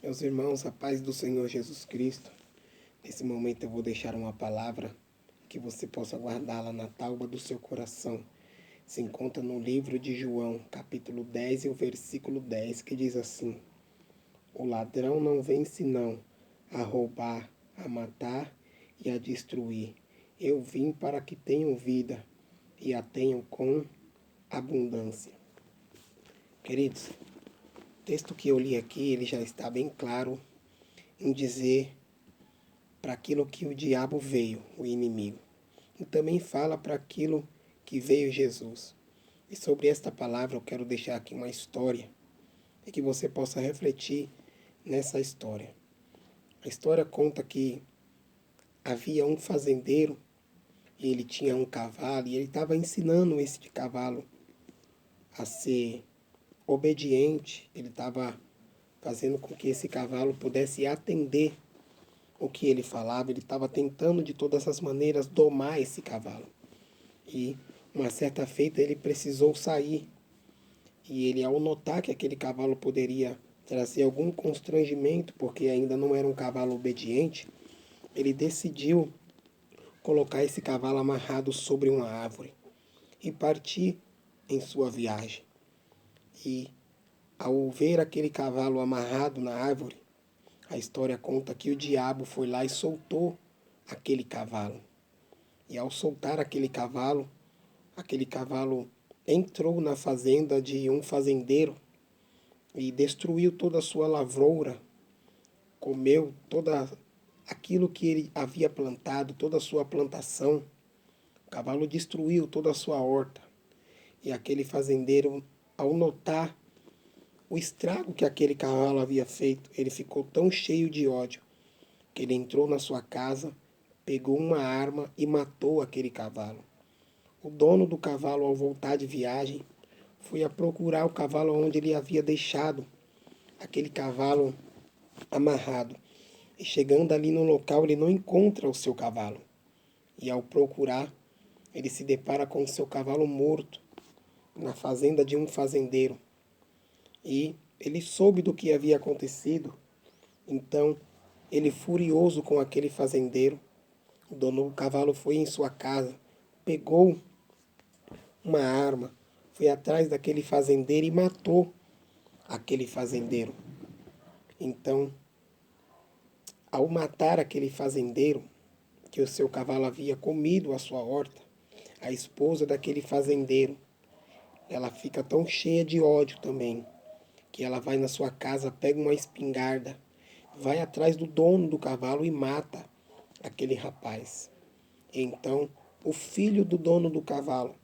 Meus irmãos, a paz do Senhor Jesus Cristo. Nesse momento eu vou deixar uma palavra que você possa guardá-la na tábua do seu coração. Se encontra no livro de João, capítulo 10 e o versículo 10, que diz assim: O ladrão não vem senão a roubar, a matar e a destruir. Eu vim para que tenham vida e a tenham com abundância. Queridos, o texto que eu li aqui, ele já está bem claro em dizer para aquilo que o diabo veio, o inimigo. E também fala para aquilo que veio Jesus. E sobre esta palavra eu quero deixar aqui uma história e que você possa refletir nessa história. A história conta que havia um fazendeiro e ele tinha um cavalo e ele estava ensinando esse cavalo a ser obediente. Ele estava fazendo com que esse cavalo pudesse atender o que ele falava. Ele estava tentando de todas as maneiras domar esse cavalo. E uma certa feita ele precisou sair. E ele, ao notar que aquele cavalo poderia trazer algum constrangimento, porque ainda não era um cavalo obediente, ele decidiu colocar esse cavalo amarrado sobre uma árvore e partir em sua viagem. E ao ver aquele cavalo amarrado na árvore, a história conta que o diabo foi lá e soltou aquele cavalo. E ao soltar aquele cavalo entrou na fazenda de um fazendeiro e destruiu toda a sua lavoura, comeu toda aquilo que ele havia plantado, toda a sua plantação. O cavalo destruiu toda a sua horta. E aquele fazendeiro, ao notar o estrago que aquele cavalo havia feito, ele ficou tão cheio de ódio que ele entrou na sua casa, pegou uma arma e matou aquele cavalo. O dono do cavalo, ao voltar de viagem, foi a procurar o cavalo onde ele havia deixado aquele cavalo amarrado. E chegando ali no local, ele não encontra o seu cavalo. E ao procurar, ele se depara com o seu cavalo morto na fazenda de um fazendeiro. E ele soube do que havia acontecido. Então, ele, furioso com aquele fazendeiro, o dono do cavalo foi em sua casa, pegou uma arma, foi atrás daquele fazendeiro e matou aquele fazendeiro. Então, ao matar aquele fazendeiro, que o seu cavalo havia comido a sua horta, a esposa daquele fazendeiro, ela fica tão cheia de ódio também, que ela vai na sua casa, pega uma espingarda, vai atrás do dono do cavalo e mata aquele rapaz. Então, o filho do dono do cavalo,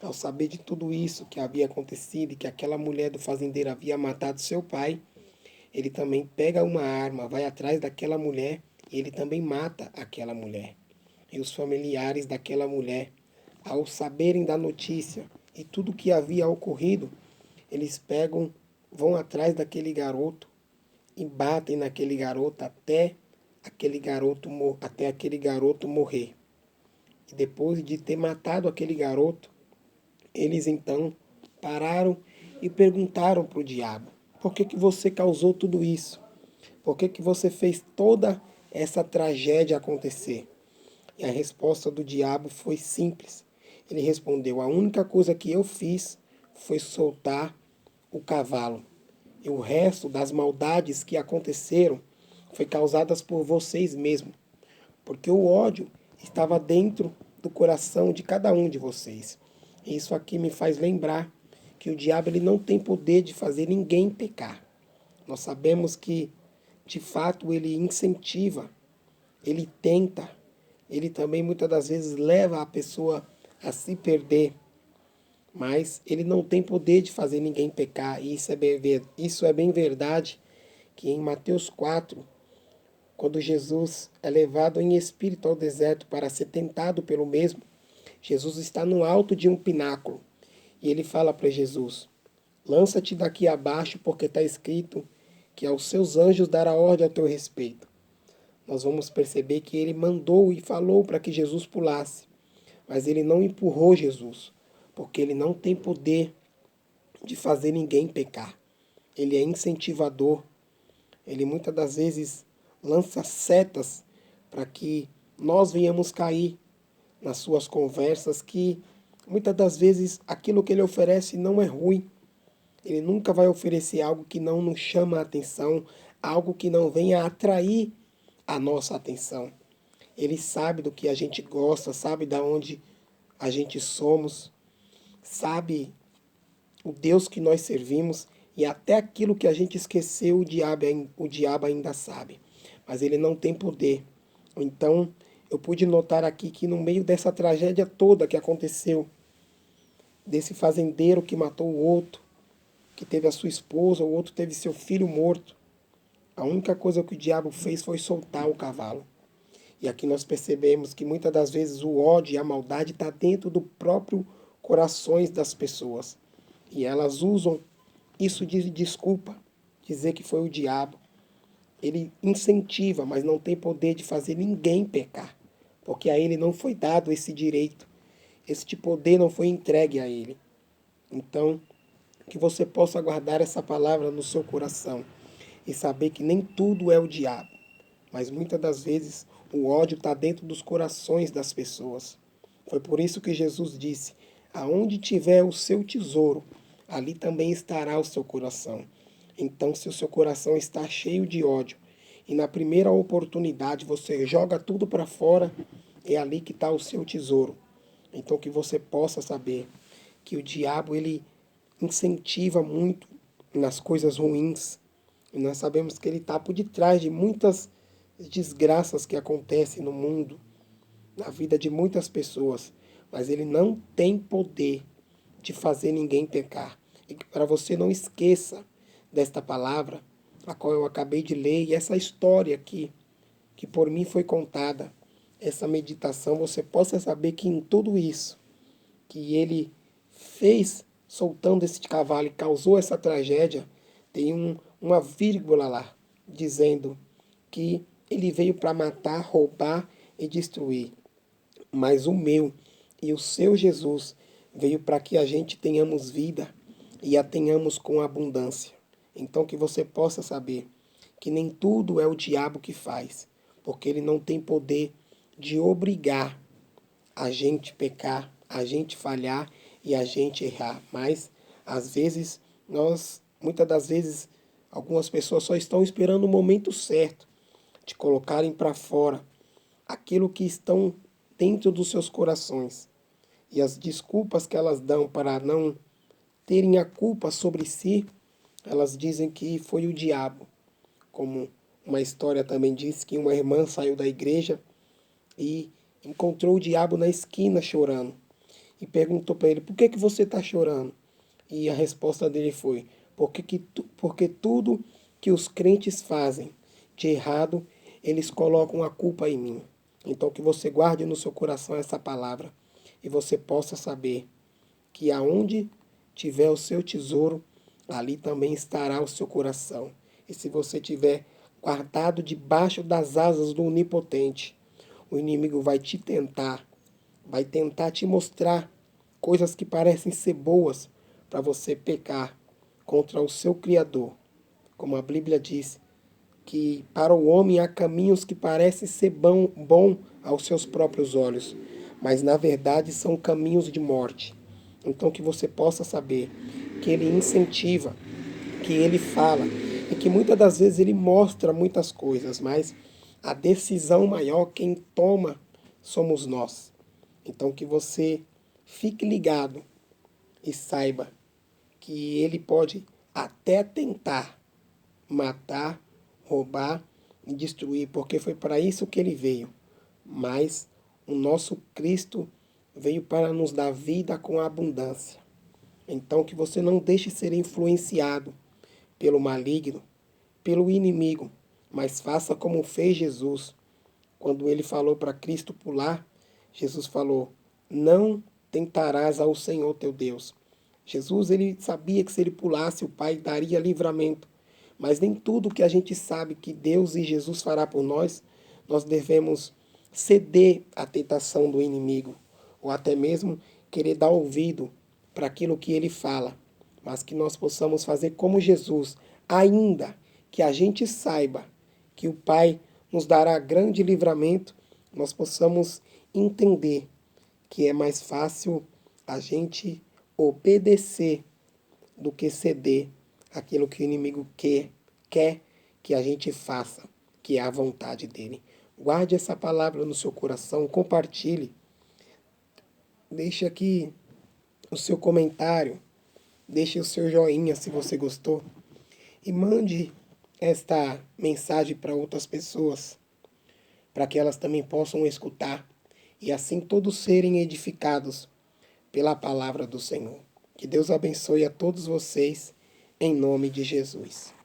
ao saber de tudo isso que havia acontecido e que aquela mulher do fazendeiro havia matado seu pai, ele também pega uma arma, vai atrás daquela mulher e ele também mata aquela mulher. E os familiares daquela mulher, ao saberem da notícia e tudo o que havia ocorrido, eles pegam, vão atrás daquele garoto e batem naquele garoto até aquele garoto morrer. E depois de ter matado aquele garoto, eles então pararam e perguntaram para o diabo: por que você causou tudo isso? Por que você fez toda essa tragédia acontecer? E a resposta do diabo foi simples. Ele respondeu: a única coisa que eu fiz foi soltar o cavalo. E o resto das maldades que aconteceram foi causadas por vocês mesmos, porque o ódio estava dentro do coração de cada um de vocês. E isso aqui me faz lembrar que o diabo ele não tem poder de fazer ninguém pecar. Nós sabemos que, de fato, ele incentiva, ele tenta, ele também muitas das vezes leva a pessoa a se perder, mas ele não tem poder de fazer ninguém pecar. E isso é bem verdade, que em Mateus 4, quando Jesus é levado em espírito ao deserto para ser tentado pelo mesmo, Jesus está no alto de um pináculo e ele fala para Jesus: lança-te daqui abaixo, porque está escrito que aos seus anjos dará ordem ao teu respeito. Nós vamos perceber que ele mandou e falou para que Jesus pulasse, mas ele não empurrou Jesus, porque ele não tem poder de fazer ninguém pecar. Ele é incentivador, Ele muitas das vezes lança setas para que nós venhamos cair nas suas conversas, que muitas das vezes aquilo que ele oferece não é ruim. Ele nunca vai oferecer algo que não nos chama a atenção, algo que não venha atrair a nossa atenção. Ele sabe do que a gente gosta, sabe da onde a gente somos, sabe o Deus que nós servimos, e até aquilo que a gente esqueceu, o diabo ainda sabe. Mas ele não tem poder. Então, eu pude notar aqui que no meio dessa tragédia toda que aconteceu, desse fazendeiro que matou o outro, que teve a sua esposa, o outro teve seu filho morto, a única coisa que o diabo fez foi soltar o cavalo. E aqui nós percebemos que muitas das vezes o ódio e a maldade está dentro do próprio corações das pessoas. E elas usam isso de desculpa, dizer que foi o diabo. Ele incentiva, mas não tem poder de fazer ninguém pecar, porque a ele não foi dado esse direito. Este poder não foi entregue a ele. Então, que você possa guardar essa palavra no seu coração e saber que nem tudo é o diabo, mas muitas das vezes o ódio está dentro dos corações das pessoas. Foi por isso que Jesus disse: aonde tiver o seu tesouro, ali também estará o seu coração. Então, se o seu coração está cheio de ódio e na primeira oportunidade você joga tudo para fora, é ali que está o seu tesouro. Então, que você possa saber que o diabo ele incentiva muito nas coisas ruins. E nós sabemos que ele está por detrás de muitas desgraças que acontecem no mundo, na vida de muitas pessoas. Mas ele não tem poder de fazer ninguém pecar. E para você não esqueça desta palavra, a qual eu acabei de ler, e essa história aqui, que por mim foi contada, essa meditação, você possa saber que em tudo isso que ele fez soltando esse cavalo e causou essa tragédia, tem uma vírgula lá, dizendo que ele veio para matar, roubar e destruir. Mas o meu e o seu Jesus veio para que a gente tenhamos vida e a tenhamos com abundância. Então que você possa saber que nem tudo é o diabo que faz, porque ele não tem poder de obrigar a gente pecar, a gente falhar e a gente errar. Mas às vezes muitas das vezes, algumas pessoas só estão esperando o momento certo de colocarem para fora aquilo que estão dentro dos seus corações. E as desculpas que elas dão para não terem a culpa sobre si, elas dizem que foi o diabo. Como uma história também diz que uma irmã saiu da igreja e encontrou o diabo na esquina chorando. E perguntou para ele: por que você está chorando? E a resposta dele foi: porque tudo que os crentes fazem de errado, eles colocam a culpa em mim. Então que você guarde no seu coração essa palavra e você possa saber que aonde tiver o seu tesouro, ali também estará o seu coração. E se você tiver guardado debaixo das asas do Onipotente, o inimigo vai tentar te mostrar coisas que parecem ser boas para você pecar contra o seu Criador. Como a Bíblia diz, que para o homem há caminhos que parecem ser bom aos seus próprios olhos, mas na verdade são caminhos de morte. Então que você possa saber que ele incentiva, que ele fala, e que muitas das vezes ele mostra muitas coisas, mas a decisão maior quem toma somos nós. Então que você fique ligado e saiba que ele pode até tentar matar, roubar e destruir, porque foi para isso que ele veio. Mas o nosso Cristo veio para nos dar vida com abundância. Então que você não deixe ser influenciado pelo maligno, pelo inimigo, mas faça como fez Jesus. Quando ele falou para Cristo pular, Jesus falou: não tentarás ao Senhor teu Deus. Jesus ele sabia que se ele pulasse, o Pai daria livramento. Mas nem tudo que a gente sabe que Deus e Jesus fará por nós, nós devemos ceder à tentação do inimigo, ou até mesmo querer dar ouvido para aquilo que ele fala, mas que nós possamos fazer como Jesus, ainda que a gente saiba que o Pai nos dará grande livramento, nós possamos entender que é mais fácil a gente obedecer do que ceder aquilo que o inimigo quer que a gente faça, que é a vontade dele. Guarde essa palavra no seu coração, compartilhe, deixe aqui o seu comentário, deixe o seu joinha se você gostou e mande esta mensagem para outras pessoas, para que elas também possam escutar e assim todos serem edificados pela palavra do Senhor. Que Deus abençoe a todos vocês, em nome de Jesus.